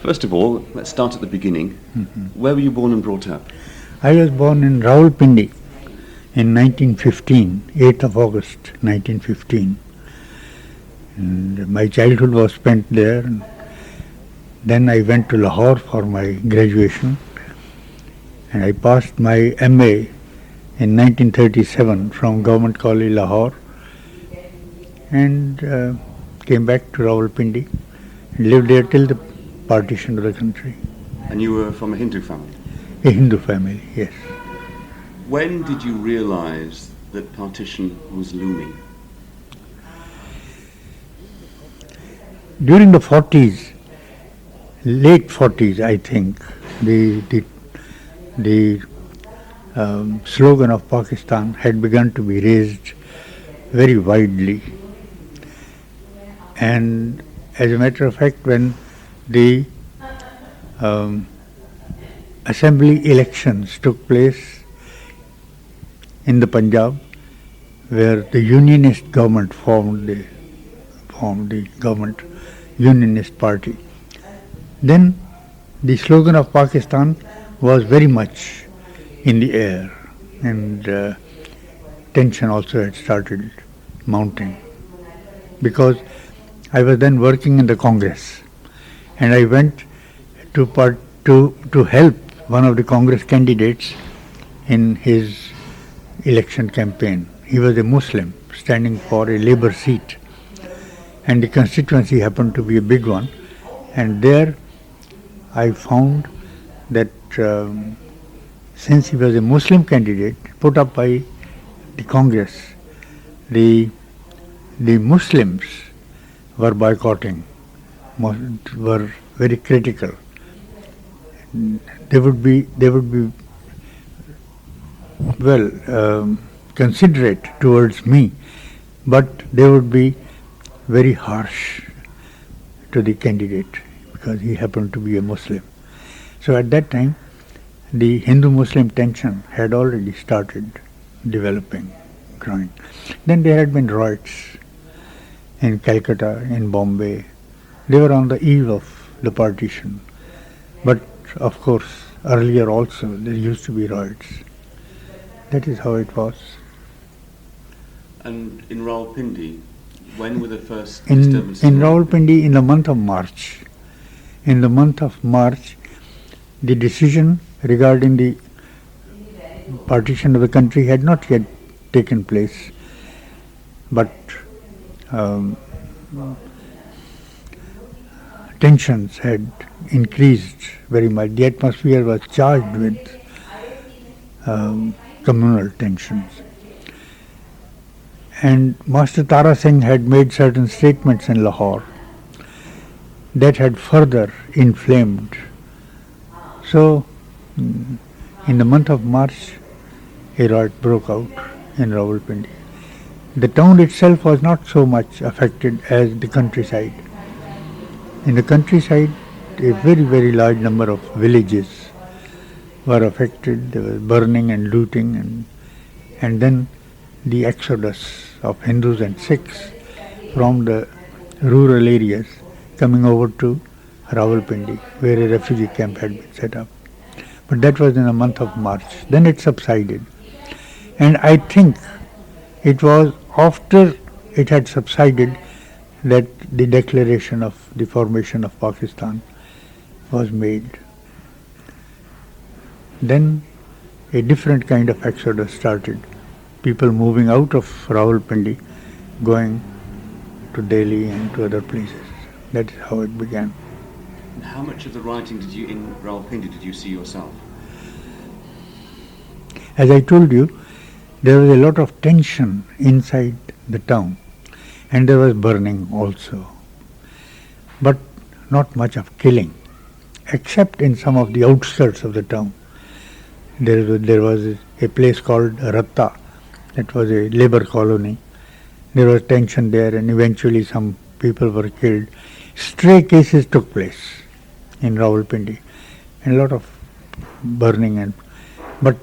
First of all, let's start at the beginning. Where were you born and brought up? I was born in Rawalpindi in 1915, 8th of August 1915. And my childhood was spent there. Then I went to Lahore for my graduation, and I passed my MA in 1937 from Government College, Lahore, and came back to Rawalpindi and lived there till the partition of the country. And you were from a Hindu family? A Hindu family, yes. When did you realize that partition was looming? During the 40s, late 40s, I think, the slogan of Pakistan had begun to be raised very widely. And as a matter of fact, when the assembly elections took place in the Punjab, where the Unionist government formed the government Unionist party, then the slogan of Pakistan was very much in the air, and tension also had started mounting, because I was then working in the Congress, and I went to help one of the Congress candidates in his election campaign. He was a Muslim standing for a Labour seat, and the constituency happened to be a big one, and there I found that since he was a Muslim candidate put up by the Congress, the Muslims were boycotting, were very critical. They would be considerate towards me, but they would be very harsh to the candidate because he happened to be a Muslim. So at that time, the Hindu-Muslim tension had already started developing, growing. Then there had been riots in Calcutta, in Bombay. They were on the eve of the partition. But of course, earlier also there used to be riots. That is how it was. And in Rawalpindi, when were the first disturbances? In Rawalpindi, in the month of March. In the month of March, the decision regarding the partition of the country had not yet taken place, but tensions had increased very much. The atmosphere was charged with communal tensions. And Master Tara Singh had made certain statements in Lahore that had further inflamed. So, in the month of March, a riot broke out in Rawalpindi. The town itself was not so much affected as the countryside. In the countryside, a very, very large number of villages were affected. There was burning and looting, and then the exodus of Hindus and Sikhs from the rural areas coming over to Rawalpindi, where a refugee camp had been set up. But that was in the month of March. Then it subsided. And I think it was after it had subsided that the declaration of the formation of Pakistan was made. Then a different kind of exodus started. People moving out of Rawalpindi, going to Delhi and to other places. That is how it began. And how much of the rioting in Rawalpindi did you see yourself? As I told you, there was a lot of tension inside the town, and there was burning also, but not much of killing, except in some of the outskirts of the town. There was a place called Ratta, that was a labor colony. There was tension there, and eventually some people were killed. Stray cases took place in Rawalpindi, and a lot of burning, but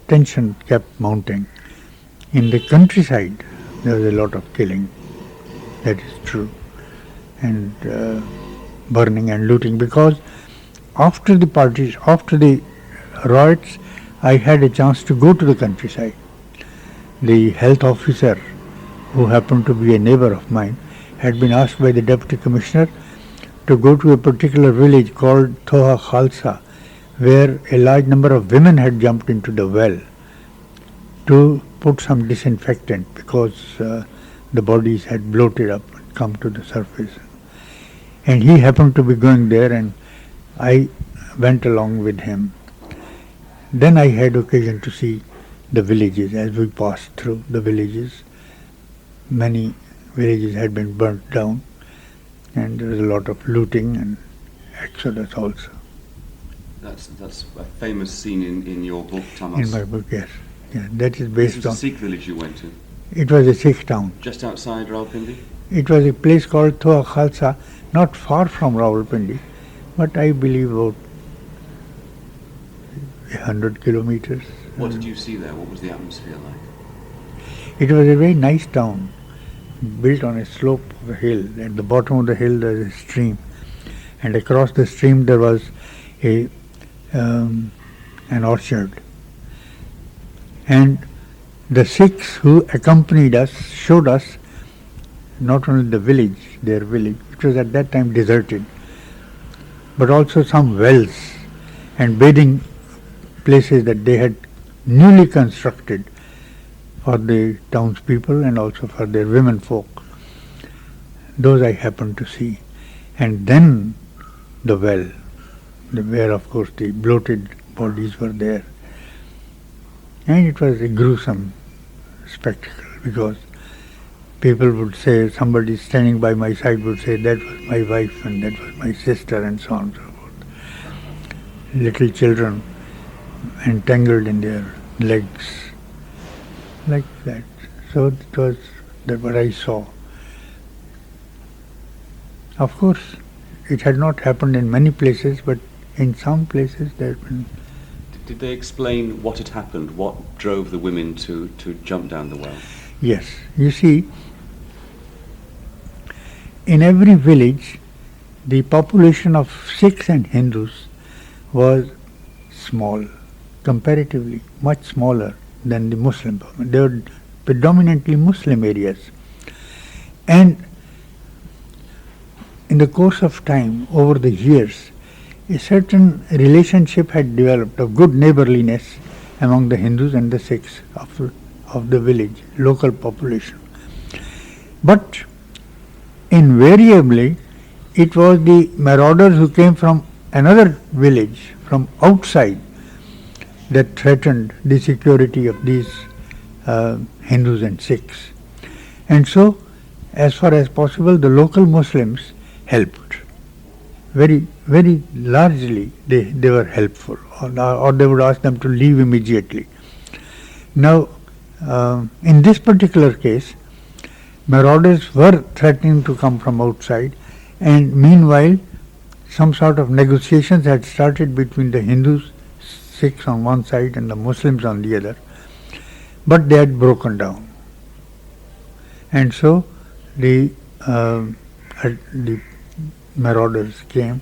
tension kept mounting. In the countryside, there was a lot of killing. That is true. And burning and looting, because after the riots, I had a chance to go to the countryside. The health officer, who happened to be a neighbor of mine, had been asked by the deputy commissioner to go to a particular village called Thoha Khalsa, where a large number of women had jumped into the well to put some disinfectant, because the bodies had bloated up and come to the surface. And he happened to be going there, and I went along with him. Then I had occasion to see the villages. As we passed through the villages, many villages had been burnt down, and there was a lot of looting and exodus also. That's a famous scene in your book, Tamas. In my book, yes. Yeah, that is This based was a on. Sikh village you went to, It was a Sikh town. just outside Rawalpindi? It was a place called Thoa Khalsa, not far from Rawalpindi, but I believe about 100 kilometers. What did you see there? What was the atmosphere like? It was a very nice town, built on a slope of a hill. At the bottom of the hill there is a stream, and across the stream there was an orchard. And the Sikhs who accompanied us showed us not only their village, which was at that time deserted, but also some wells and bathing places that they had newly constructed for the townspeople and also for their women folk. Those I happened to see. And then the well, where of course the bloated bodies were there. And it was a gruesome spectacle, because people would say, somebody standing by my side would say, that was my wife and that was my sister, and so on and so forth. Little children entangled in their legs, like that. So it was that what I saw. Of course, it had not happened in many places, but in some places there had been. Did they explain what had happened? What drove the women to jump down the well? Yes. You see, in every village, the population of Sikhs and Hindus was small, comparatively much smaller than the Muslim population. They were predominantly Muslim areas. And in the course of time, over the years, a certain relationship had developed of good neighborliness among the Hindus and the Sikhs of the village, local population. But invariably, it was the marauders who came from another village, from outside, that threatened the security of these Hindus and Sikhs. And so, as far as possible, the local Muslims helped. Very, very largely they were helpful, or they would ask them to leave immediately. Now, in this particular case, marauders were threatening to come from outside, and meanwhile some sort of negotiations had started between the Hindus, Sikhs on one side and the Muslims on the other, but they had broken down. And so the marauders came,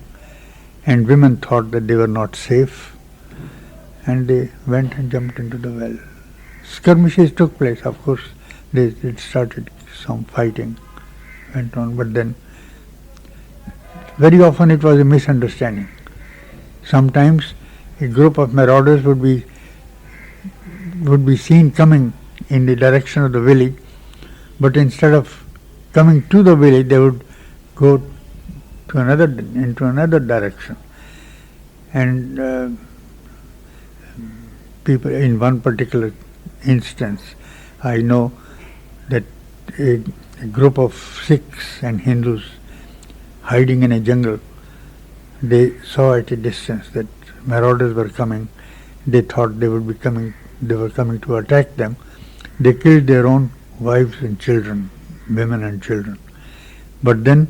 and women thought that they were not safe, and they went and jumped into the well. Skirmishes took place, of course. It started, some fighting went on, but then very often it was a misunderstanding. Sometimes a group of marauders would be seen coming in the direction of the village, but instead of coming to the village, they would go into another direction. And people, in one particular instance, I know that a group of Sikhs and Hindus hiding in a jungle, they saw at a distance that marauders were coming. They thought they were coming to attack them. They killed their own wives and children, women and children. But then,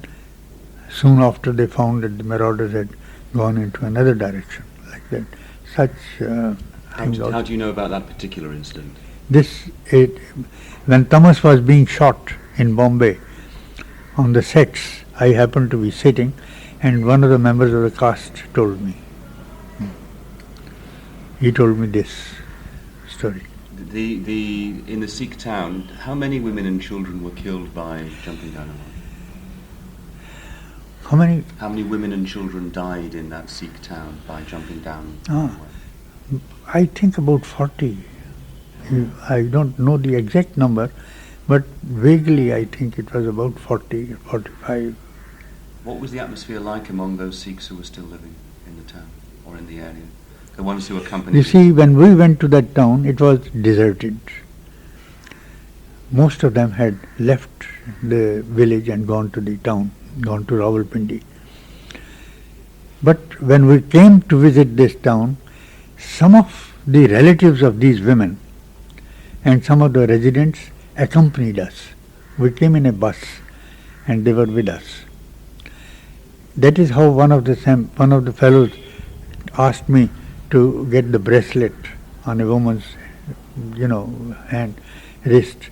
soon after, they found that the marauders had gone into another direction, like that. Such things. How do you know about that particular incident? When Tamas was being shot in Bombay, on the sets, I happened to be sitting, And one of the members of the caste told me. He told me this story. In the Sikh town, how many women and children were killed by jumping down a well? How many? How many women and children died in that Sikh town by jumping down a Ah, well? I think about 40. I don't know the exact number, but vaguely I think it was about 40, 45. What was the atmosphere like among those Sikhs who were still living in the town or in the area? The ones who accompanied You see, when we went to that town, it was deserted. Most of them had left the village and gone to the town, gone to Rawalpindi. But when we came to visit this town, some of the relatives of these women and some of the residents accompanied us. We came in a bus and they were with us. That is how one of the fellows asked me to get the bracelet on a woman's, hand, wrist,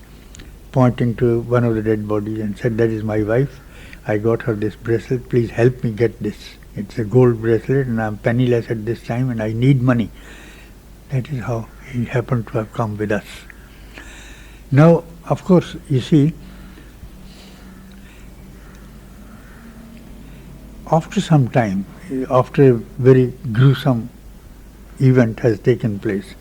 pointing to one of the dead bodies and said, "That is my wife. I got her this bracelet. Please help me get this. It's a gold bracelet and I'm penniless at this time and I need money." That is how he happened to have come with us. Now, of course, you see, after some time, after a very gruesome event has taken place,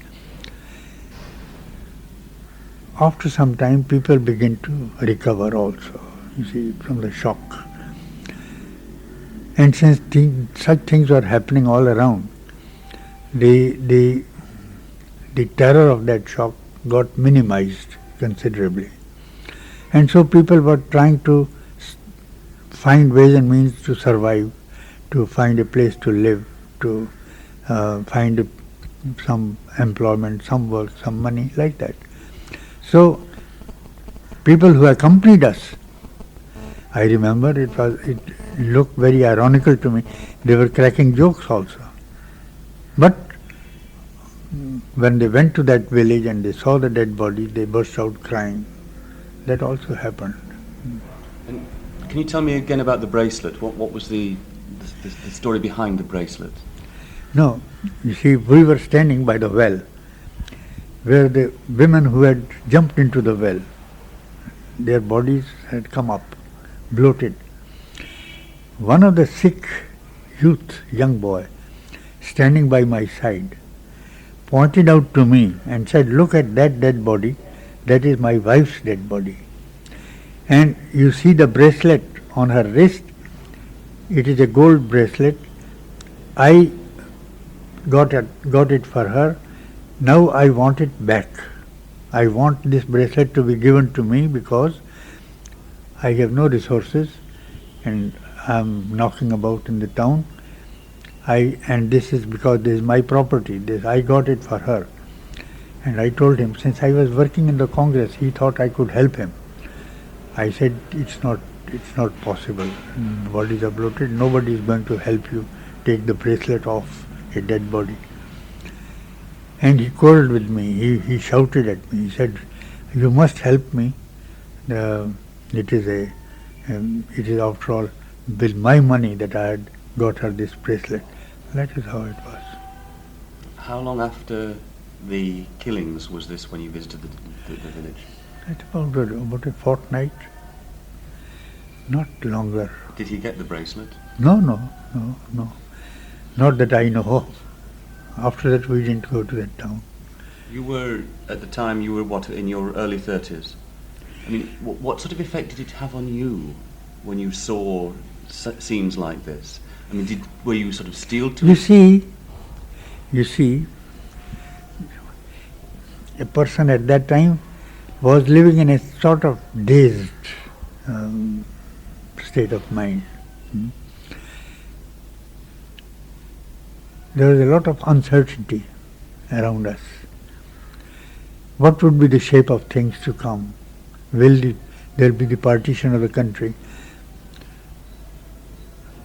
after some time people begin to recover also, you see, from the shock. And since such things were happening all around, the terror of that shock got minimized considerably. And so people were trying to find ways and means to survive, to find a place to live, to find some employment, some work, some money, like that. So people who accompanied us, I remember it looked very ironical to me. They were cracking jokes also. But when they went to that village and they saw the dead body, they burst out crying. That also happened. And can you tell me again about the bracelet? What was the story behind the bracelet? No, you see, we were standing by the well, where the women who had jumped into the well, their bodies had come up, bloated. One of the Sikh youth, young boy, standing by my side, pointed out to me and said, "Look at that dead body, that is my wife's dead body. And you see the bracelet on her wrist, it is a gold bracelet. I got it for her. Now I want it back. I want this bracelet to be given to me because I have no resources and I am knocking about in the town. And this is because this is my property. I got it for her." And I told him, since I was working in the Congress, he thought I could help him. I said, it's not possible. Bodies are bloated. Nobody is going to help you take the bracelet off a dead body. And he quarreled with me. He shouted at me. He said, "You must help me. It is after all with my money that I had got her this bracelet." That is how it was. How long after the killings was this when you visited the village? At about a fortnight. Not longer. Did he get the bracelet? No. Not that I know of. After that we didn't go to that town. At the time, you were what, in your early 30s? I mean, what sort of effect did it have on you when you saw scenes like this? I mean, were you sort of steeled to it? You see, a person at that time was living in a sort of dazed state of mind. There was a lot of uncertainty around us. What would be the shape of things to come? Will there be the partition of the country?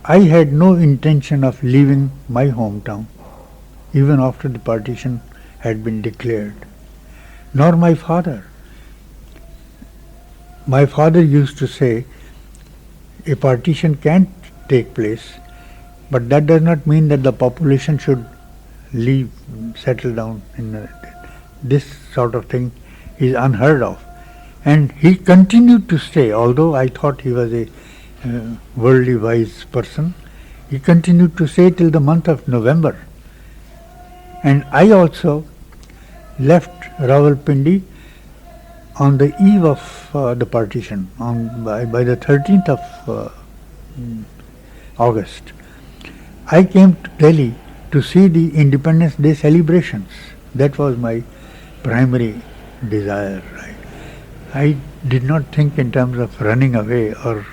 I had no intention of leaving my hometown, even after the partition had been declared. Nor my father. My father used to say, a partition can't take place But that does not mean that the population should leave, settle down. This sort of thing is unheard of. And he continued to stay, although I thought he was a worldly wise person. He continued to stay till the month of November. And I also left Rawalpindi on the eve of the partition, by the 13th of August. I came to Delhi to see the Independence Day celebrations. That was my primary desire. I did not think in terms of running away or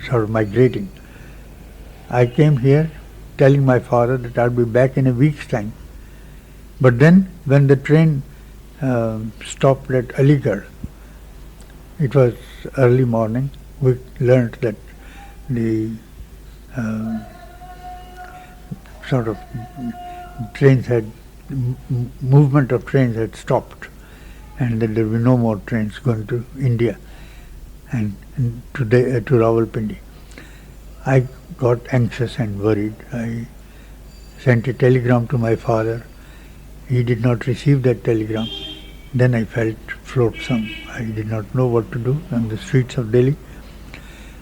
sort of migrating. I came here telling my father that I'll be back in a week's time. But then when the train stopped at Aligarh, it was early morning, we learnt that the sort of trains had, movement of trains had stopped, and that there were no more trains going to India and to Rawalpindi. I got anxious and worried. I sent a telegram to my father. He did not receive that telegram. Then I felt flotsam. I did not know what to do on the streets of Delhi.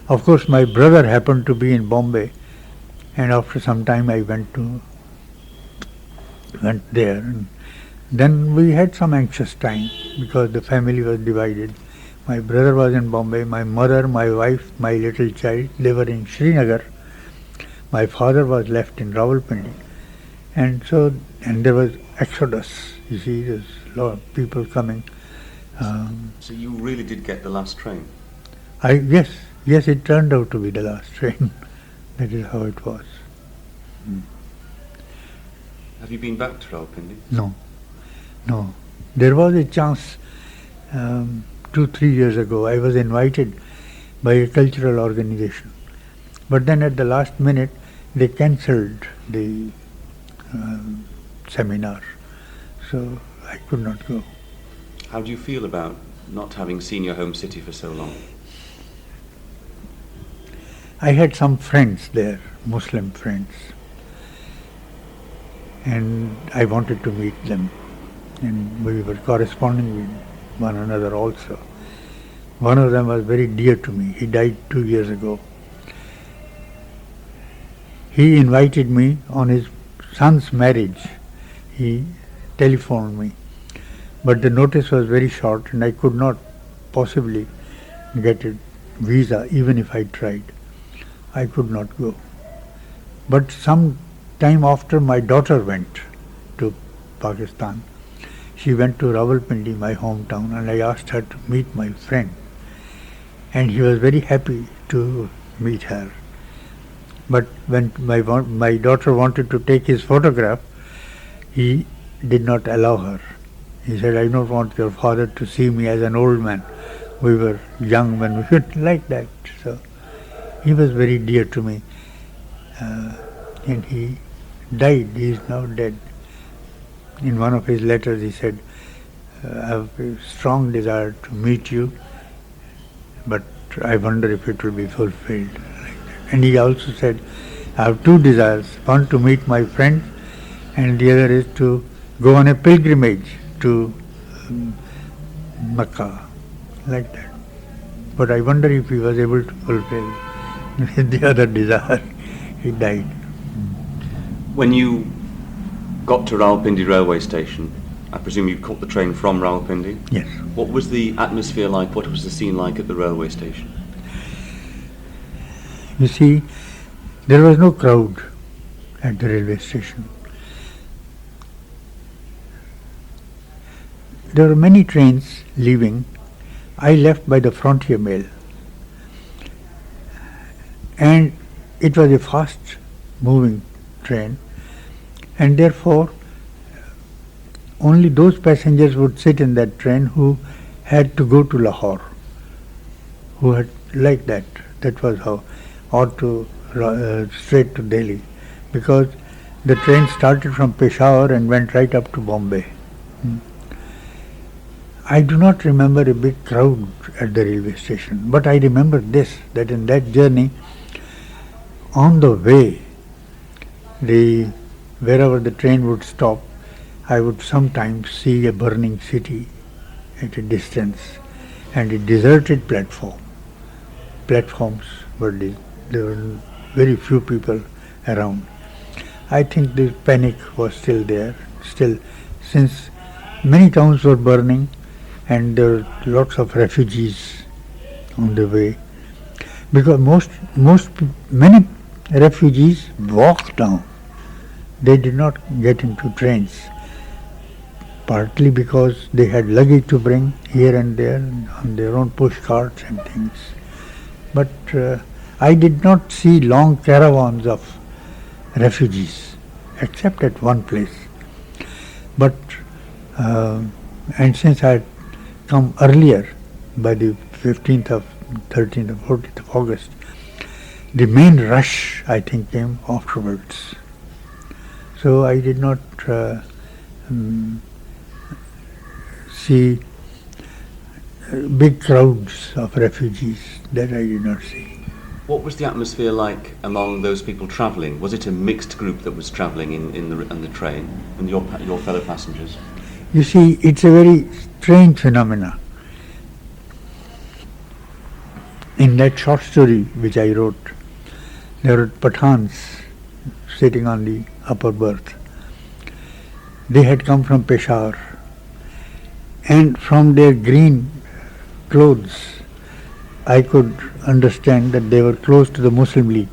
Of course, my brother happened to be in Bombay, and after some time I went there. And then we had some anxious time because the family was divided. My brother was in Bombay, my mother, my wife, my little child, they were in Srinagar. My father was left in Rawalpindi. And there was exodus. You see, there's a lot of people coming. So you really did get the last train? Yes, it turned out to be the last train. That is how it was. Have you been back to Rawalpindi? No. There was a chance 2-3 years ago. I was invited by a cultural organization. But then at the last minute, they cancelled the seminar. So I could not go. How do you feel about not having seen your home city for so long? I had some friends there, Muslim friends, and I wanted to meet them, and we were corresponding with one another also. One of them was very dear to me. He died 2 years ago. He invited me on his son's marriage. He telephoned me, but the notice was very short and I could not possibly get a visa even if I tried. I could not go. But some time after, my daughter went to Pakistan. She went to Rawalpindi, my hometown, and I asked her to meet my friend. And he was very happy to meet her. But when my daughter wanted to take his photograph, he did not allow her. He said, I don't want your father to see me as an old man. We were young when we were like that. So he was very dear to me. And he died. He is now dead. In one of his letters he said, I have a strong desire to meet you, but I wonder if it will be fulfilled. And he also said, I have two desires. One, to meet my friend, and the other is to go on a pilgrimage to Mecca, like that. But I wonder if he was able to fulfill the other desire. He died. When you got to Rawalpindi railway station, I presume you caught the train from Rawalpindi? Yes. What was the atmosphere like? What was the scene like at the railway station? You see, there was no crowd at the railway station. There were many trains leaving. I left by the Frontier Mail. And it was a fast moving train, and therefore only those passengers would sit in that train who had to go to Lahore, who had like that. That was how, or to straight to Delhi, because the train started from Peshawar and went right up to Bombay. I do not remember a big crowd at the railway station, but I remember this, that in that journey on the way, wherever the train would stop, I would sometimes see a burning city at a distance and a deserted platform. Platforms there were very few people around. I think the panic was still there, still, since many towns were burning and there were lots of refugees on the way. Because many refugees walked down. They did not get into trains, partly because they had luggage to bring here and there on their own push carts and things. But I did not see long caravans of refugees, except at one place. But and since I had come earlier, by the 15th of 13th or 14th of August, the main rush, I think, came afterwards. So I did not see big crowds of refugees. That I did not see. What was the atmosphere like among those people travelling? Was it a mixed group that was travelling in the train, and your fellow passengers? You see, it's a very strange phenomena. In that short story which I wrote, there were Pathans sitting on the upper berth. They had come from Peshawar, and from their green clothes, I could understand that they were close to the Muslim League.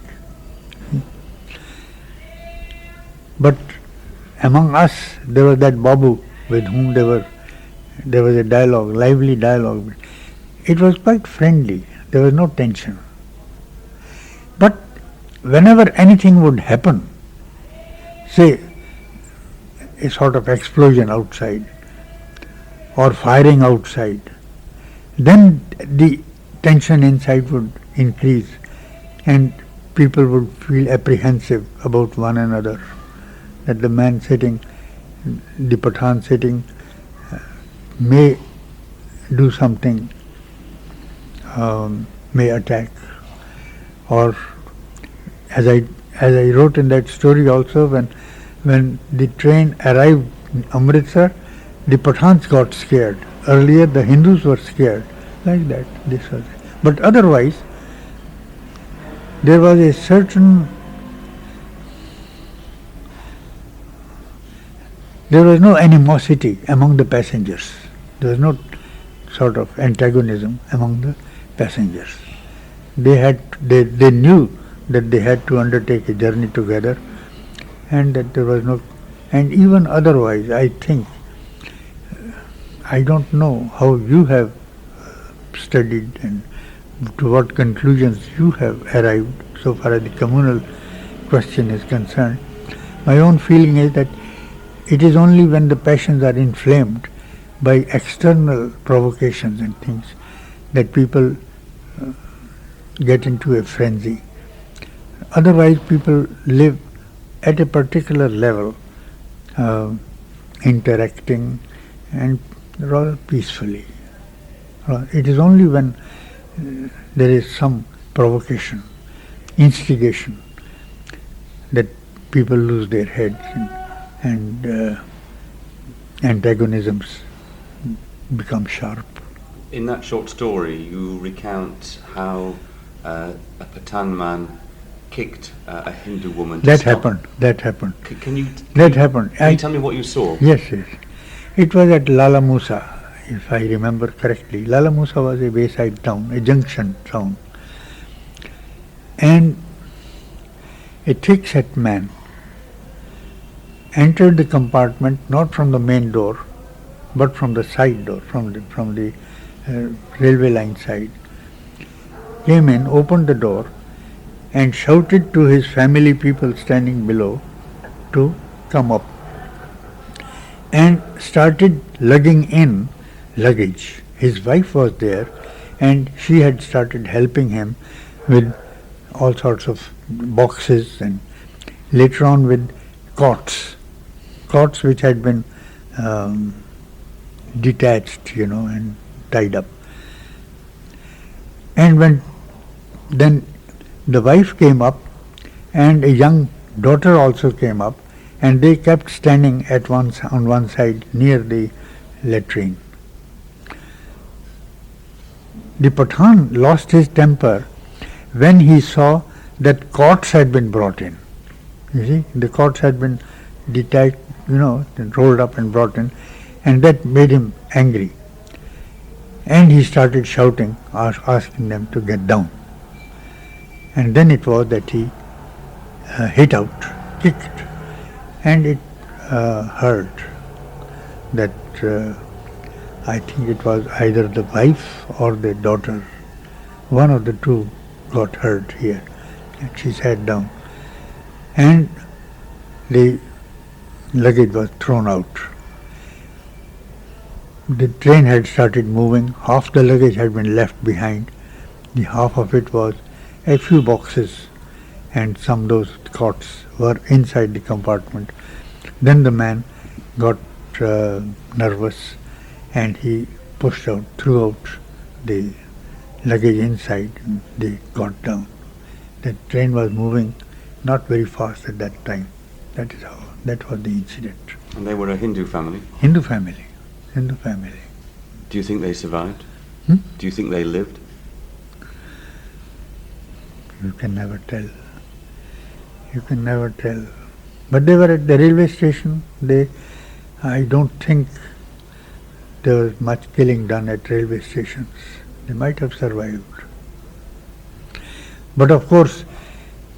But among us, there was that Babu with whom there was a dialogue, lively dialogue. It was quite friendly. There was no tension. But whenever anything would happen, say a sort of explosion outside or firing outside, then the tension inside would increase and people would feel apprehensive about one another, that the man sitting, the Pathan sitting, may do something, may attack. Or as I wrote in that story also, when the train arrived in Amritsar, the Pathans got scared. Earlier the Hindus were scared. Like that, this was. But otherwise, there was a certain, there was no animosity among the passengers. There was no sort of antagonism among the passengers. They knew that they had to undertake a journey together, and that there was no, and even otherwise, I think, I don't know how you have studied and to what conclusions you have arrived so far as the communal question is concerned. My own feeling is that it is only when the passions are inflamed by external provocations and things that people get into a frenzy. Otherwise, people live at a particular level, interacting and rather peacefully. It is only when there is some provocation, instigation, that people lose their heads and antagonisms become sharp. In that short story, you recount how a Pathan man kicked a Hindu woman. That happened. Can you tell me what you saw? Yes. It was at Lala Musa, if I remember correctly. Lala Musa was a wayside town, a junction town. And a thick-set man entered the compartment not from the main door, but from the side door, from the railway line side. Came in, opened the door, and shouted to his family people standing below to come up, and started lugging in luggage. His wife was there, and she had started helping him with all sorts of boxes, and later on with cots which had been detached, and tied up. And then the wife came up and a young daughter also came up, and they kept standing on one side near the latrine. The Pathan lost his temper when he saw that cords had been brought in. You see, the cords had been detached, rolled up and brought in, and that made him angry. And he started shouting, asking them to get down. And then it was that he hit out, kicked, and it hurt. That I think it was either the wife or the daughter. One of the two got hurt here. And she sat down. And the luggage was thrown out. The train had started moving. Half the luggage had been left behind. The half of it was a few boxes, and some of those cots were inside the compartment. Then the man got nervous, and he pushed out, threw out the luggage inside, and they got down. The train was moving not very fast at that time. That was the incident. And they were a Hindu family? Hindu family. Do you think they survived? Do you think they lived? You can never tell. But they were at the railway station. I don't think there was much killing done at railway stations. They might have survived. But of course,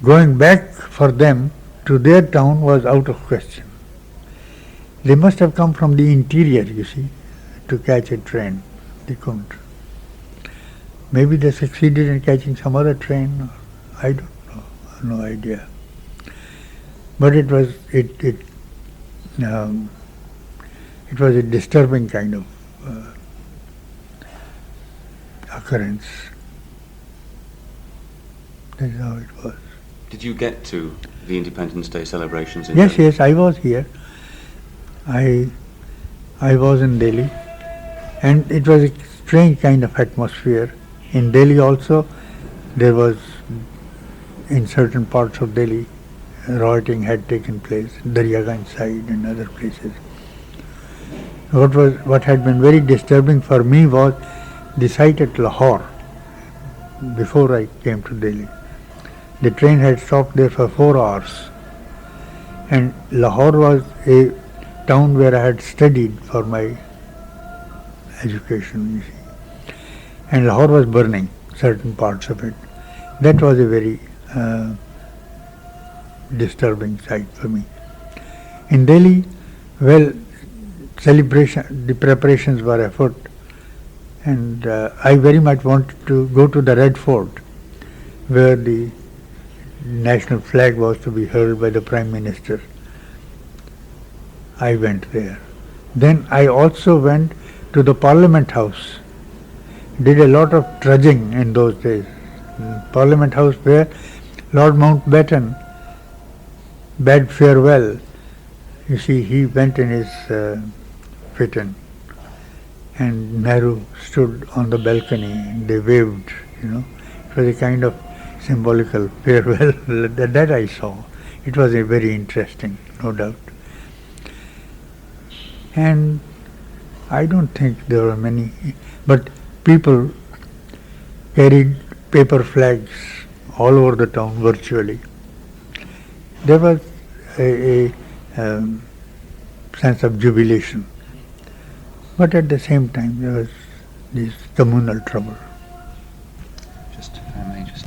going back for them to their town was out of question. They must have come from the interior, you see, to catch a train. They couldn't. Maybe they succeeded in catching some other train. Or I don't know. I have no idea. But it was a disturbing kind of occurrence. That's how it was. Did you get to the Independence Day celebrations in Yes, Delhi? yes, I was here. I was in Delhi, and it was a strange kind of atmosphere. In Delhi also, there was, in certain parts of Delhi, rioting had taken place, Daryaganj side and other places. What had been very disturbing for me was the sight at Lahore before I came to Delhi. The train had stopped there for 4 hours, and Lahore was a town where I had studied for my education, you see. And Lahore was burning, certain parts of it. That was a very disturbing sight for me. In Delhi, the preparations were afoot, and I very much wanted to go to the Red Fort, where the national flag was to be held by the Prime Minister. I went there. Then I also went to the Parliament House. Did a lot of trudging in those days. Parliament House, where Lord Mountbatten bade farewell. You see, he went in his phaeton, and Nehru stood on the balcony and they waved, It was a kind of symbolical farewell that I saw. It was a very interesting, no doubt. And I don't think there were many, but people carried paper flags all over the town virtually. There was a sense of jubilation, but at the same time there was this communal trouble. Just, if I may, just.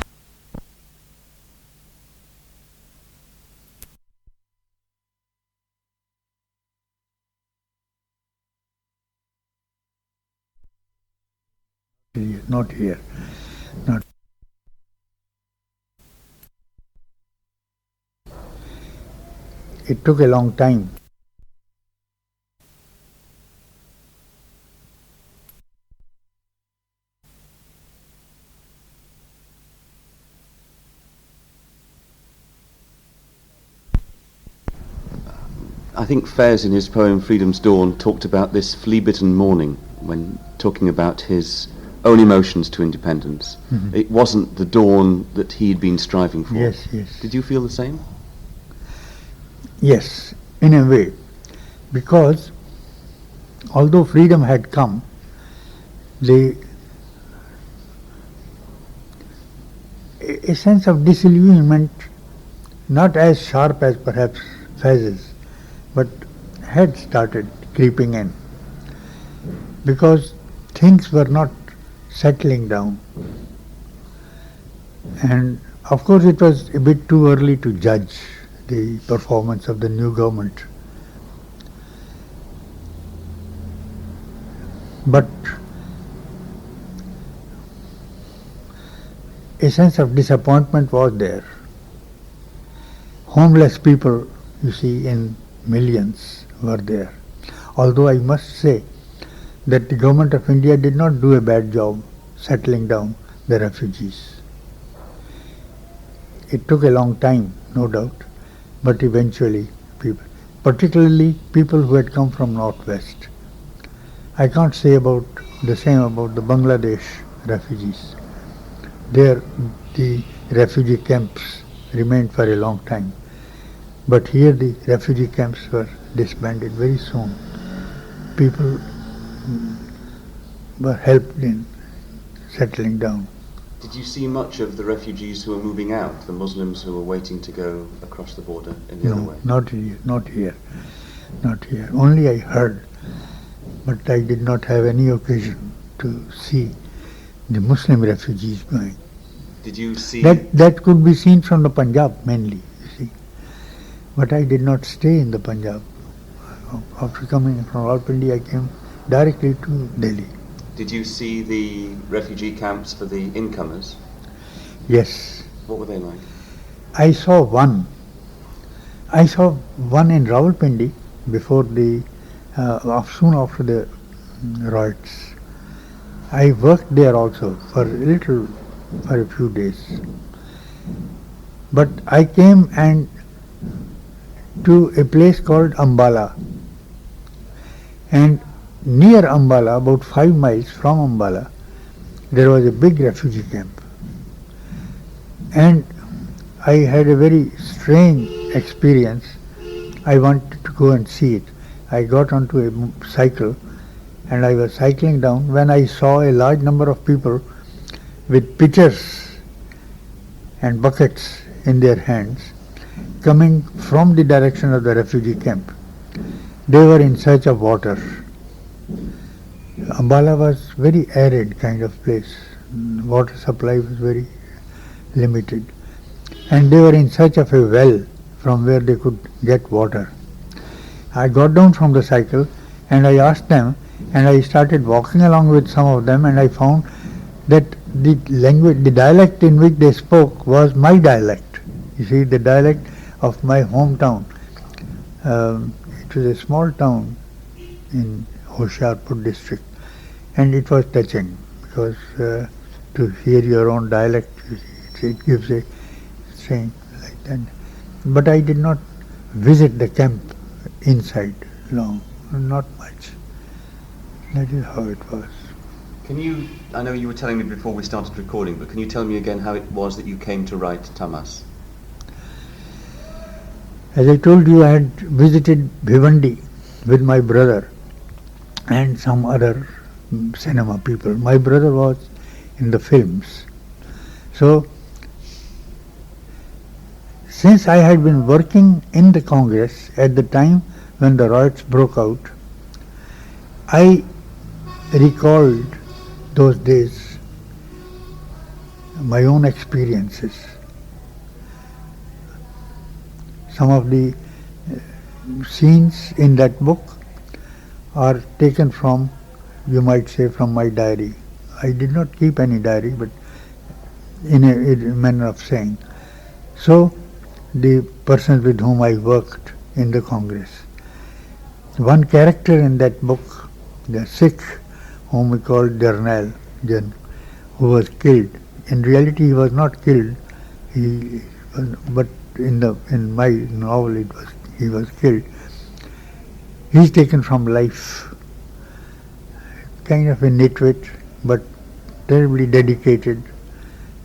Not here. Not. It took a long time. I think Fairs in his poem Freedom's Dawn talked about this flea-bitten morning when talking about his own emotions to independence. Mhm. It wasn't the dawn that he'd been striving for. Yes, yes. Did you feel the same? Yes, in a way. Because although freedom had come, a sense of disillusionment, not as sharp as perhaps Faz's, but had started creeping in. Because things were not settling down. And of course it was a bit too early to judge the performance of the new government. But a sense of disappointment was there. Homeless people, you see, in millions were there. Although I must say that the government of India did not do a bad job settling down the refugees. It took a long time, no doubt, but eventually people, particularly people who had come from Northwest. I can't say about the same about the Bangladesh refugees. There the refugee camps remained for a long time. But here the refugee camps were disbanded very soon. People were helped in settling down. Did you see much of the refugees who were moving out, the Muslims who were waiting to go across the border in the other way? Not here, not here, not here. Only I heard, but I did not have any occasion to see the Muslim refugees going. Did you see... That could be seen from the Punjab mainly, you see. But I did not stay in the Punjab. After coming from Rawalpindi, I came directly to Delhi. Did you see the refugee camps for the incomers? Yes. What were they like? I saw one. I saw one in Rawalpindi before soon after the riots. I worked there also for a few days. But I came to a place called Ambala. And near Ambala, about 5 miles from Ambala, there was a big refugee camp. And I had a very strange experience. I wanted to go and see it. I got onto a cycle and I was cycling down when I saw a large number of people with pitchers and buckets in their hands coming from the direction of the refugee camp. They were in search of water. Ambala was very arid kind of place. Water supply was very limited. And they were in search of a well from where they could get water. I got down from the cycle and I asked them, and I started walking along with some of them, and I found that the language, the dialect in which they spoke was my dialect. You see, the dialect of my hometown. It was a small town in Hoshiarpur district, and it was touching because to hear your own dialect, it gives a thing like that. But I did not visit the camp inside long, not much. That is how it was. Can you, I know you were telling me before we started recording, but can you tell me again how it was that you came to write Tamas? As I told you, I had visited Bhiwandi with my brother and some other cinema people. My brother was in the films. So, since I had been working in the Congress at the time when the riots broke out, I recalled those days, my own experiences. Some of the scenes in that book are taken from, you might say, from my diary. I did not keep any diary, but in a manner of saying. So, the persons with whom I worked in the Congress. One character in that book, the Sikh, whom we called Jarnail, who was killed. In reality, he was not killed, but in my novel he was killed. He is taken from life, kind of a nitwit, but terribly dedicated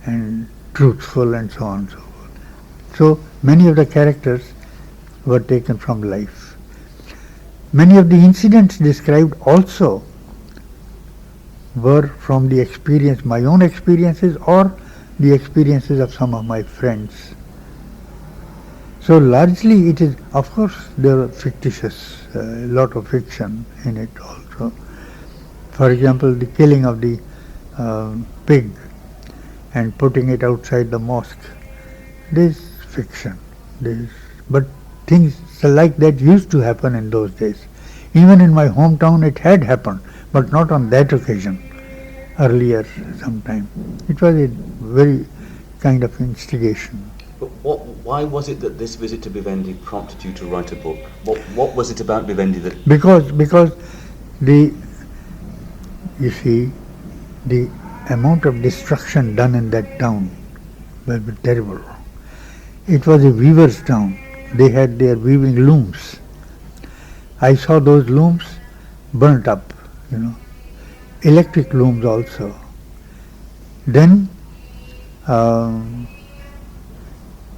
and truthful and so on and so forth. So many of the characters were taken from life. Many of the incidents described also were from the experience, my own experiences or the experiences of some of my friends. So largely it is, of course, there are fictitious, a lot of fiction in it also. For example, the killing of the pig and putting it outside the mosque. This is fiction. But things like that used to happen in those days. Even in my hometown it had happened, but not on that occasion, earlier sometime. It was a very kind of instigation. But why was it that this visit to Vivendi prompted you to write a book? What was it about Vivendi that... Because you see, the amount of destruction done in that town was terrible. It was a weaver's town. They had their weaving looms. I saw those looms burnt up, electric looms also. Then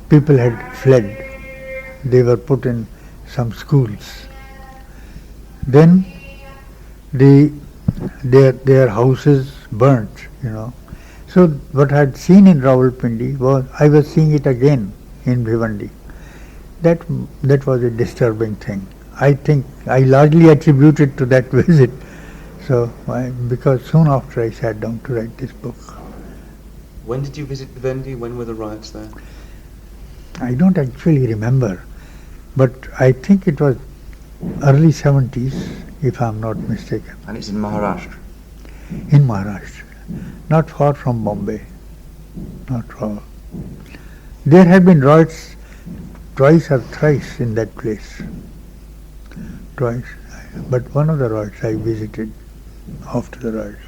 people had fled. They were put in some schools. Then their houses burnt, So what I had seen in Rawalpindi was, I was seeing it again in Bhiwandi. That was a disturbing thing. I think I largely attribute it to that visit. So, because soon after I sat down to write this book. When did you visit Vivendi? When were the riots there? I don't actually remember, but I think it was early 70s, if I'm not mistaken. And it's in Maharashtra? In Maharashtra, not far from Bombay, not far. There have been riots twice or thrice in that place, twice. But one of the riots I visited after the riots.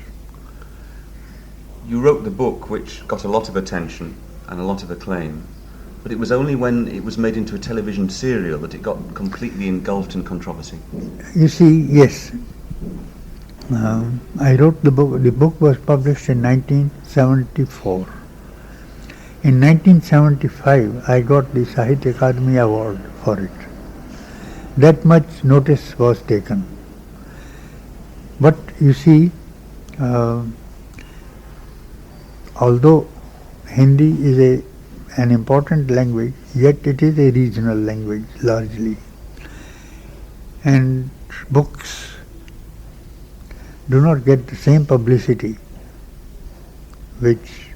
You wrote the book, which got a lot of attention and a lot of acclaim, but it was only when it was made into a television serial that it got completely engulfed in controversy. You see, yes. I wrote the book. The book was published in 1974. In 1975, I got the Sahitya Akademi Award for it. That much notice was taken. But you see, although Hindi is an important language, yet it is a regional language largely. And books do not get the same publicity which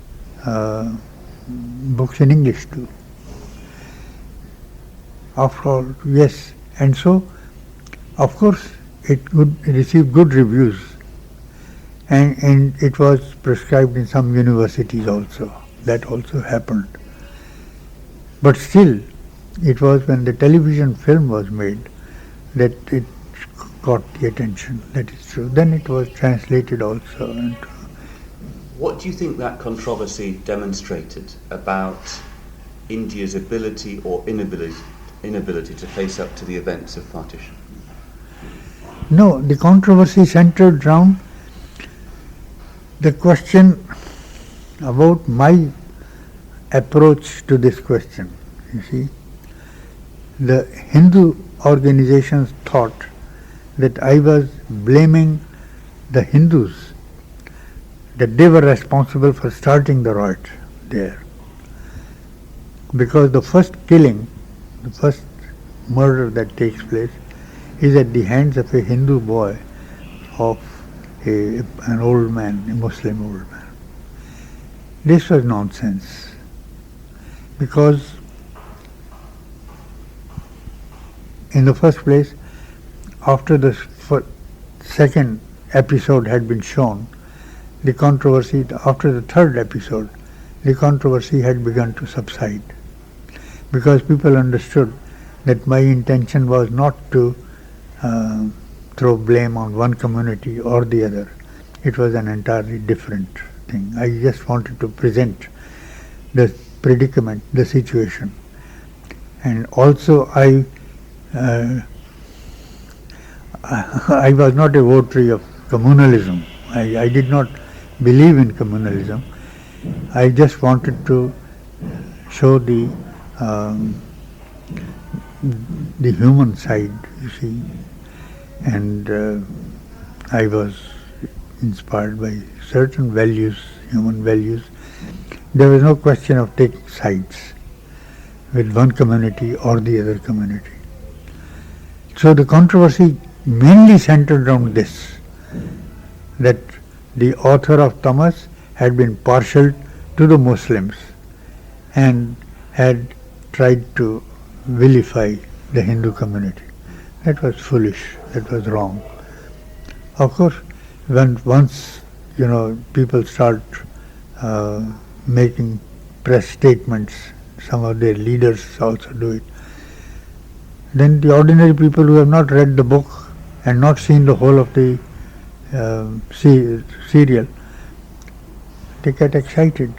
books in English do. After all, yes, and so, of course, it received good reviews, and it was prescribed in some universities also. That also happened. But still, it was when the television film was made that it got the attention. That is true. Then it was translated also. And what do you think that controversy demonstrated about India's ability or inability to face up to the events of partition? No, the controversy centered around the question about my approach to this question. You see, the Hindu organizations thought that I was blaming the Hindus, that they were responsible for starting the riot there. Because the first killing, the first murder that takes place is at the hands of a Hindu boy of an old man, a Muslim old man. This was nonsense, because in the first place, after the second episode had been shown, the controversy, after the third episode, the controversy had begun to subside, because people understood that my intention was not to throw blame on one community or the other. It was an entirely different thing. I just wanted to present the predicament, the situation. And also I was not a votary of communalism. I did not believe in communalism. I just wanted to show the human side, you see, and I was inspired by certain values, human values. There was no question of taking sides with one community or the other community. So the controversy mainly centered around this, that the author of Tamas had been partial to the Muslims and had tried to vilify the Hindu community. That was foolish, that was wrong. Of course, once people start making press statements, some of their leaders also do it, then the ordinary people who have not read the book and not seen the whole of the serial, they get excited,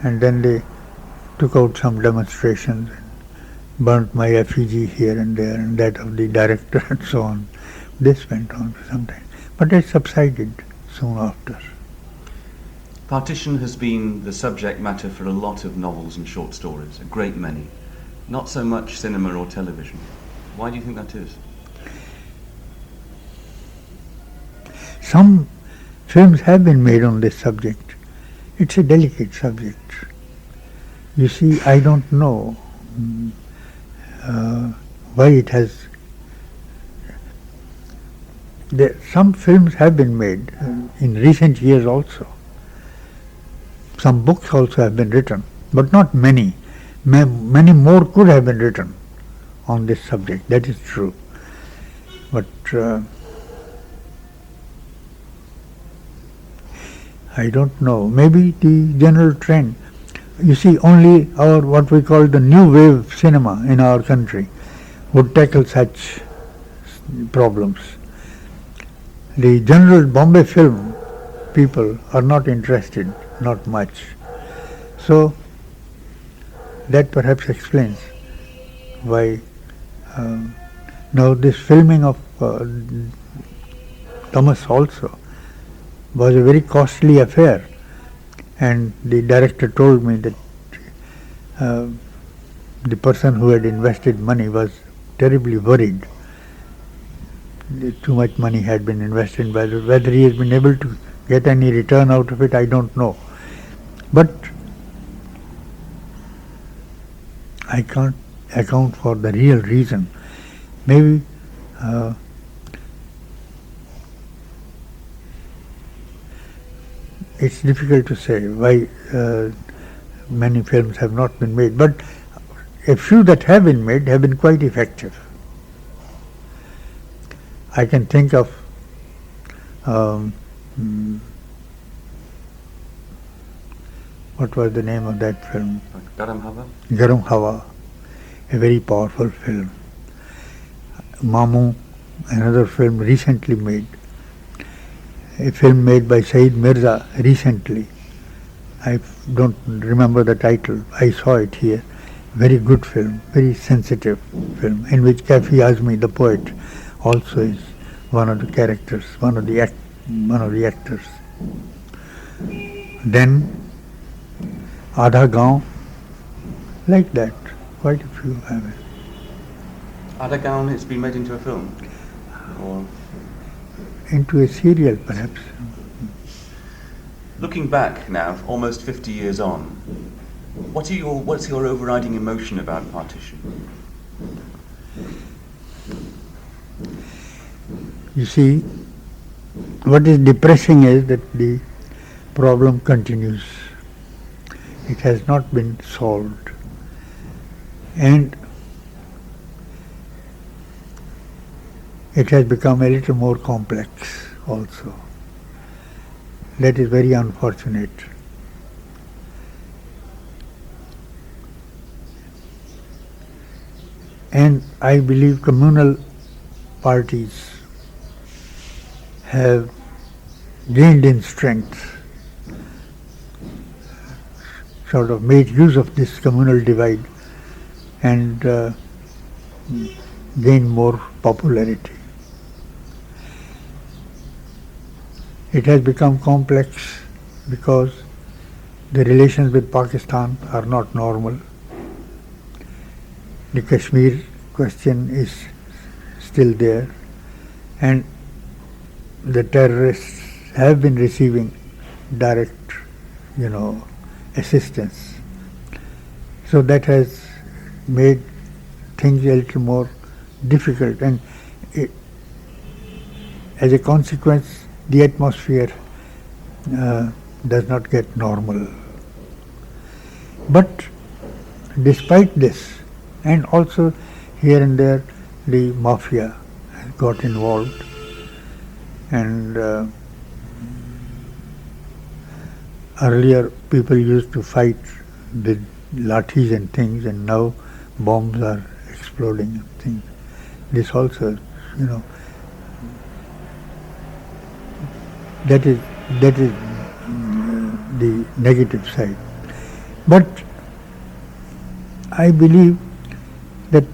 and then they took out some demonstrations and burnt my effigy here and there and that of the director and so on. This went on for some time, but it subsided soon after. Partition has been the subject matter for a lot of novels and short stories, a great many. Not so much cinema or television. Why do you think that is? Some films have been made on this subject. It's a delicate subject. You see, I don't know why it has. Some films have been made in recent years also. Some books also have been written, but not many. Many more could have been written on this subject, that is true. But I don't know, maybe the general trend. You see, only our what we call the new wave cinema in our country would tackle such problems. The general Bombay film people are not interested, not much. So that perhaps explains why now this filming of Tamas also was a very costly affair, and the director told me that the person who had invested money was terribly worried. Too much money had been invested, whether he has been able to get any return out of it, I don't know. But I can't account for the real reason. Maybe it's difficult to say why many films have not been made, but a few that have been made have been quite effective. I can think of what was the name of that film? Garam Hava? Garam Hava, a very powerful film. Mamu, another film recently made. A film made by Saeed Mirza recently. I don't remember the title. I saw it here. Very good film, very sensitive film, in which Kafi Azmi, the poet, also is one of the characters, one of the actors. Then Adha Gaon, like that, quite a few have it. Adha Gaon has been made into a film? Or into a serial, perhaps. looking back now, almost 50 years on, what's your overriding emotion about Partition? You see, what is depressing is that the problem continues. It has not been solved. And it has become a little more complex also. That is very unfortunate. And I believe communal parties have gained in strength, sort of made use of this communal divide and gained more popularity. It has become complex because the relations with Pakistan are not normal. The Kashmir question is still there, and the terrorists have been receiving direct, assistance. So that has made things a little more difficult, and as a consequence, the atmosphere does not get normal. But despite this, and also here and there, the mafia got involved, and earlier people used to fight with lathis and things, and now bombs are exploding and things. This also, that is the negative side. But I believe that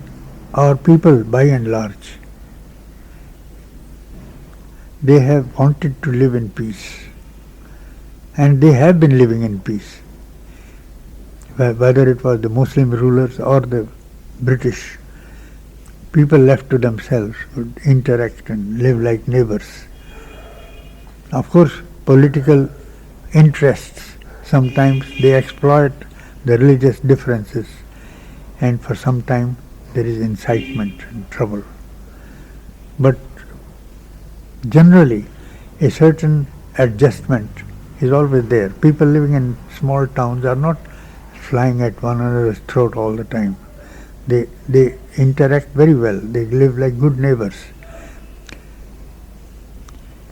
our people, by and large, they have wanted to live in peace, and they have been living in peace. Whether it was the Muslim rulers or the British, people left to themselves would interact and live like neighbors. Of course, political interests, sometimes they exploit the religious differences, and for some time there is incitement and trouble. But generally, a certain adjustment is always there. People living in small towns are not flying at one another's throat all the time. They interact very well. They live like good neighbors.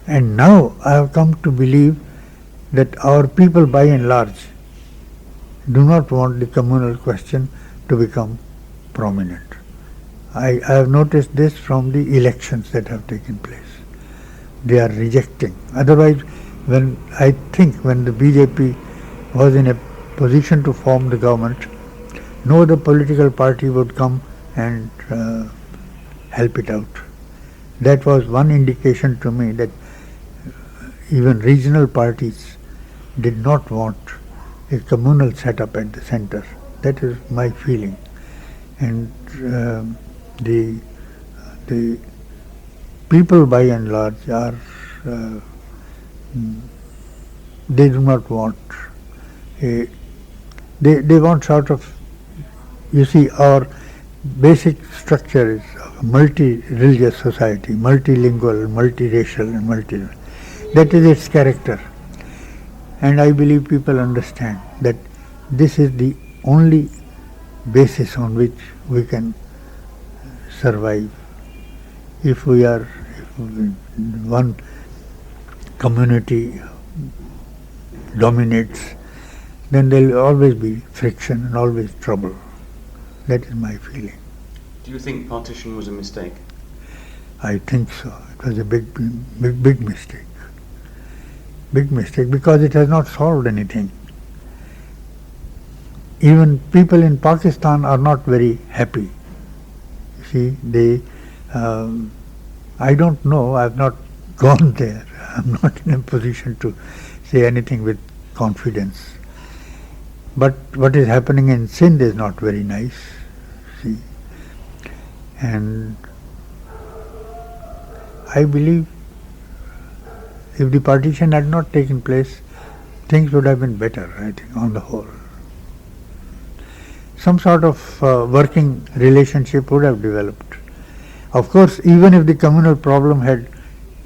And now I have come to believe that our people, by and large, do not want the communal question to become prominent. I have noticed this from the elections that have taken place. They are rejecting. Otherwise, when the BJP was in a position to form the government, no other political party would come and help it out. That was one indication to me that even regional parties did not want a communal setup at the center. That is my feeling. And the people, by and large, are they do not want they want sort of, our basic structure is a multi-religious society, multilingual, multiracial, and that is its character. And I believe people understand that this is the only basis on which we can survive. If one community dominates, then there will always be friction and always trouble. That is my feeling. Do you think partition was a mistake? I think so. It was a big mistake. Big mistake, because it has not solved anything. Even people in Pakistan are not very happy. You see, I don't know, I have not gone there. I am not in a position to say anything with confidence. But what is happening in Sindh is not very nice. See, and I believe if the partition had not taken place, things would have been better, I think, on the whole. Some sort of working relationship would have developed. Of course, even if the communal problem had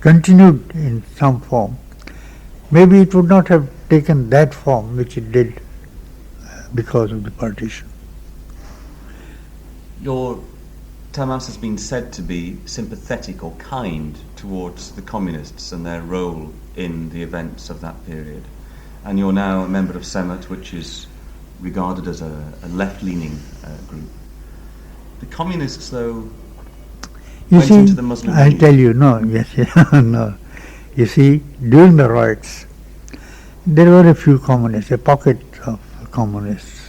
continued in some form, maybe it would not have taken that form which it did because of the partition. Your Tamas has been said to be sympathetic or kind towards the communists and their role in the events of that period. And you're now a member of Semat, which is regarded as a left-leaning group. The communists, though, went into the Muslim League. I'll tell you, no. You see, during the riots, there were a few communists, a pocket of communists.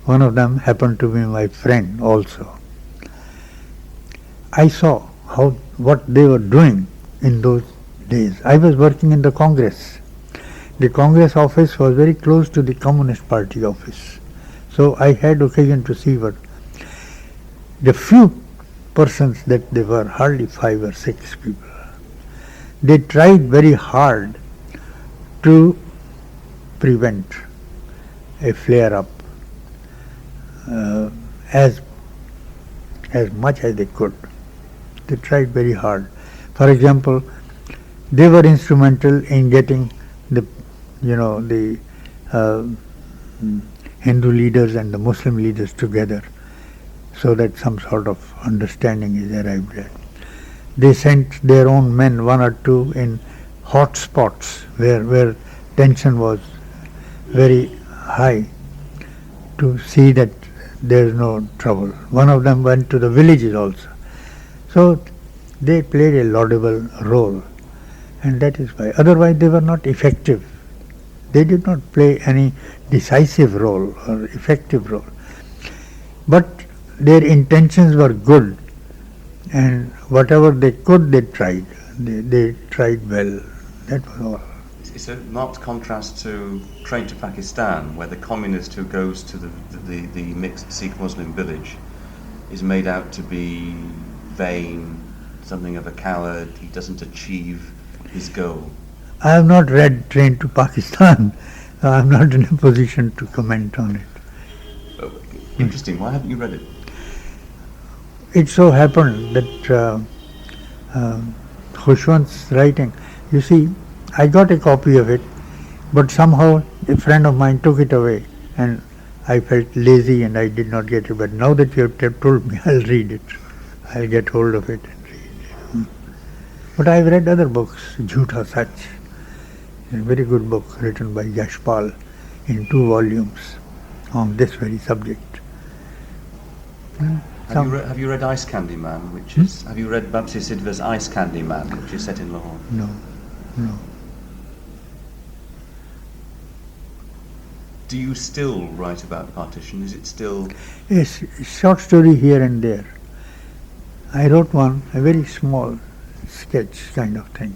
One of them happened to be my friend also. I saw what they were doing in those days. I was working in the Congress. The Congress office was very close to the Communist Party office. So I had occasion to see what the few persons that they were, hardly 5 or 6 people. They tried very hard to prevent a flare-up as much as they could. They tried very hard. For example, they were instrumental in getting the Hindu leaders and the Muslim leaders together, so that some sort of understanding is arrived at. They sent their own men, 1 or 2, in hot spots where tension was very high, to see that there is no trouble. One of them went to the villages also. So they played a laudable role, and that is why. Otherwise they were not effective. They did not play any decisive role or effective role. But their intentions were good, and whatever they could, they tried. They tried well. That was all. It's a marked contrast to Train to Pakistan, where the communist who goes to the mixed Sikh-Muslim village is made out to be vain, something of a coward. He doesn't achieve his goal. I have not read Train to Pakistan. I am not in a position to comment on it. Oh, interesting. Why haven't you read it? It so happened that Khushwant's writing, you see, I got a copy of it, but somehow a friend of mine took it away, and I felt lazy and I did not get it. But now that you have told me, I'll read it. I'll get hold of it and read it. But I've read other books, Jhootha Sach, a very good book written by Yashpal in 2 volumes on this very subject. Have you read Ice Candy Man, which is? Have you read Bapsi Sidhwa's Ice Candy Man, which is set in Lahore? No. Do you still write about partition? Is it still? Yes, short story here and there. I wrote one, a very small sketch kind of thing,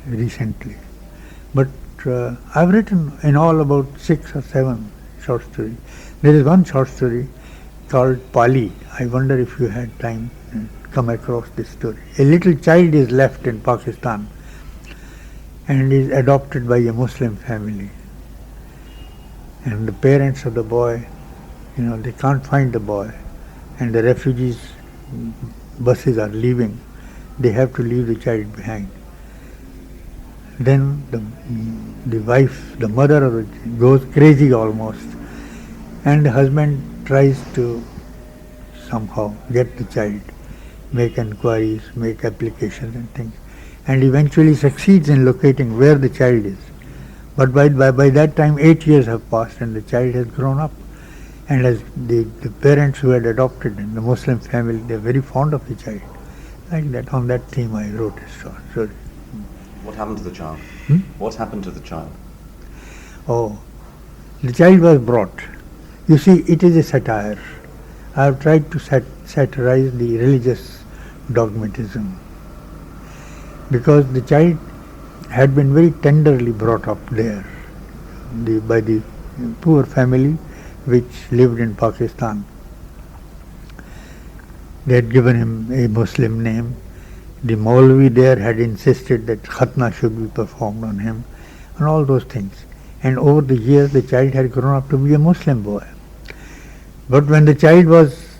recently. But I've written in all about 6 or 7 short stories. There is one short story called Pali. I wonder if you had time to come across this story. A little child is left in Pakistan and is adopted by a Muslim family. And the parents of the boy, they can't find the boy, and the refugees buses are leaving. They have to leave the child behind. Then the wife, the mother goes crazy almost, and the husband tries to somehow get the child, make inquiries, make applications and things, and eventually succeeds in locating where the child is. But by that time 8 years have passed and the child has grown up. And as the parents who had adopted in the Muslim family, they are very fond of the child. Like that, on that theme I wrote a short story. What happened to the child? What happened to the child? Oh, the child was brought. You see, it is a satire. I have tried to satirize the religious dogmatism, because the child had been very tenderly brought up there by the poor family which lived in Pakistan. They had given him a Muslim name. The Maulvi there had insisted that khatna should be performed on him, and all those things. And over the years the child had grown up to be a Muslim boy. But when the child was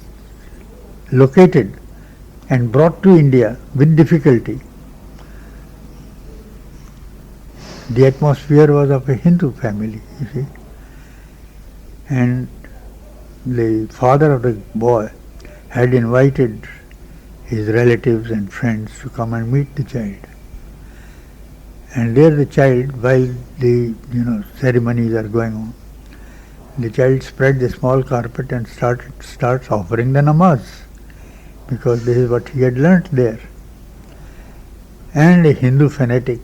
located and brought to India with difficulty, the atmosphere was of a Hindu family, you see. And the father of the boy had invited his relatives and friends to come and meet the child. And there the child, while the ceremonies are going on, the child spread the small carpet and starts offering the namaz, because this is what he had learnt there. And a Hindu fanatic,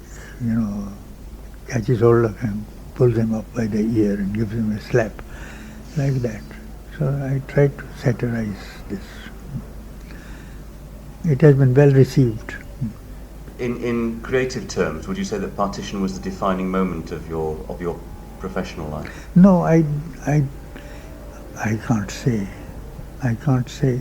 catches hold of him, pulls him up by the ear and gives him a slap, like that. So I tried to satirize this. It has been well received. In creative terms, would you say that Partition was the defining moment of your professional life? No, I can't say. I can't say.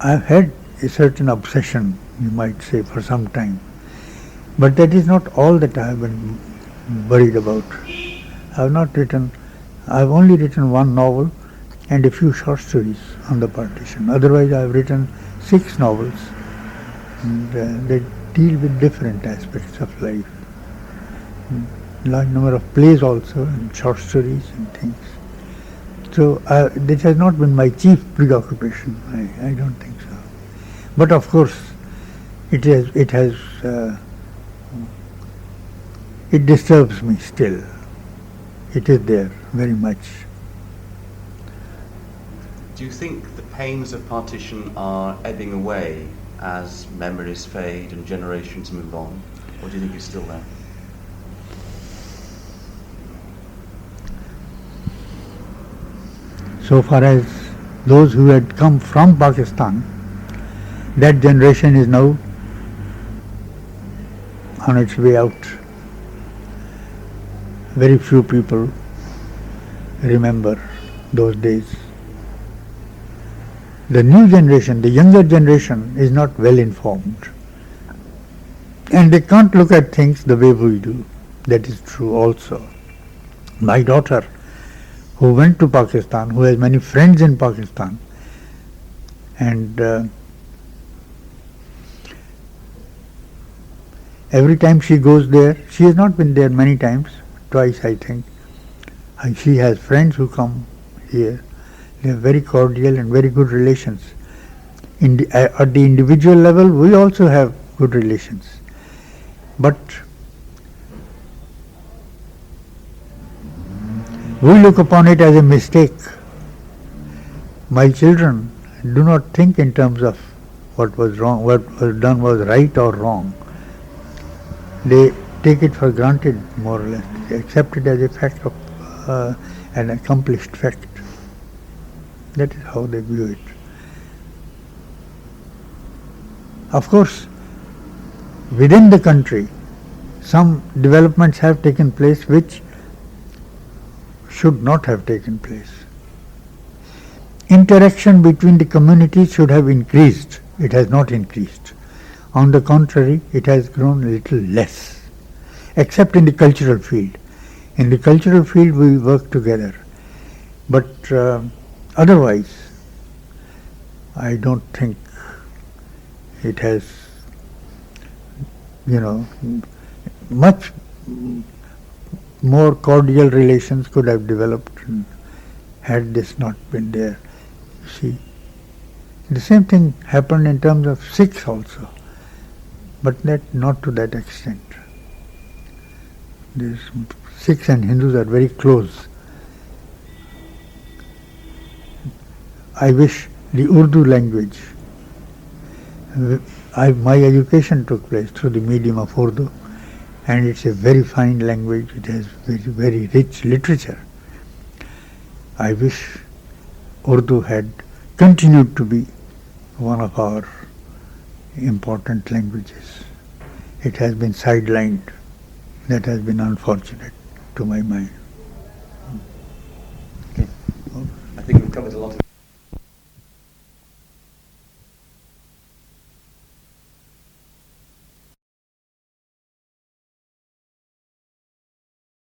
I've had a certain obsession, you might say, for some time. But that is not all that I have been worried about. I've only written one novel and a few short stories on the Partition. Otherwise, I've written 6 novels, and they deal with different aspects of life. Large number of plays also, and short stories and things. So this has not been my chief preoccupation. I don't think so. But of course, it disturbs me still. It is there very much. Do you think the pains of Partition are ebbing away as memories fade and generations move on, or do you think it's still there? So far as those who had come from Pakistan, that generation is now on its way out. Very few people remember those days. The new generation, the younger generation, is not well informed. And they can't look at things the way we do. That is true also. My daughter, who went to Pakistan, who has many friends in Pakistan, and every time she goes there, she has not been there many times, twice I think. And she has friends who come here. They have very cordial and very good relations. At the individual level, we also have good relations. But we look upon it as a mistake. My children do not think in terms of what was wrong, what was done was right or wrong. They take it for granted, more or less. They accept it as a fact of an accomplished fact. That is how they view it. Of course, within the country, some developments have taken place which should not have taken place. Interaction between the communities should have increased. It has not increased. On the contrary, it has grown a little less, except in the cultural field. In the cultural field, we work together. But otherwise, I don't think it has, much more cordial relations could have developed had this not been there. You see, the same thing happened in terms of Sikhs also, but not to that extent. Sikhs and Hindus are very close. I wish the Urdu language, my education took place through the medium of Urdu, and it's a very fine language. It has very, very rich literature. I wish Urdu had continued to be one of our important languages. It has been sidelined. That has been unfortunate to my mind. Okay. I think we've covered a lot of